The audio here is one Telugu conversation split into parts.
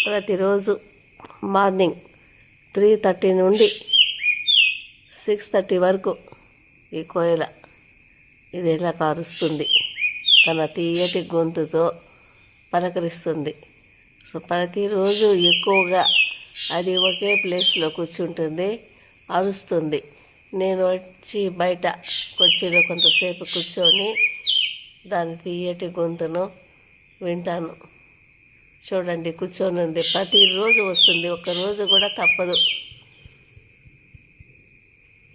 ప్రతిరోజు మార్నింగ్ 3:30 నుండి 6:30 వరకు ఈ కోయిల ఇది ఇలా కారుస్తుంది. తన తీయటి గొంతుతో పలకరిస్తుంది. ప్రతిరోజు ఎక్కువగా అది ఒకే ప్లేస్లో కూర్చుంటుంది, అరుస్తుంది. నేను వచ్చి బయట కుర్చీలో కొంతసేపు కూర్చొని దాని తీయటి గొంతును వింటాను. చూడండి, కూర్చొని ఉంది. ప్రతిరోజు వస్తుంది, ఒక్కరోజు కూడా తప్పదు.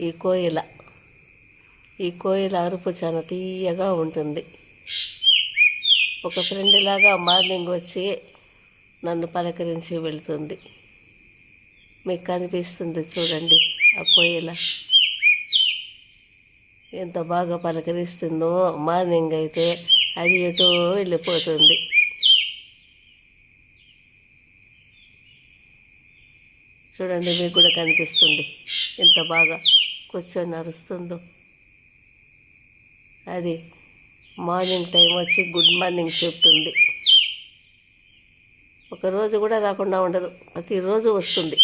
ఈ కోయిల అరుపు చాలా తీయగా ఉంటుంది. ఒక ఫ్రెండ్ లాగా మార్నింగ్ వచ్చి నన్ను పలకరించి వెళ్తుంది. మీకు కనిపిస్తుంది చూడండి, ఆ కోయిల ఎంత బాగా పలకరిస్తుందో. మార్నింగ్ అయితే అది ఎటో వెళ్ళిపోతుంది. చూడండి, మీకు కూడా కనిపిస్తుంది ఎంత బాగా కూర్చొని అరుస్తుందో. అది మార్నింగ్ టైం వచ్చి గుడ్ మార్నింగ్ చెప్తుంది. ఒకరోజు కూడా రాకుండా ఉండదు, ప్రతిరోజు వస్తుంది.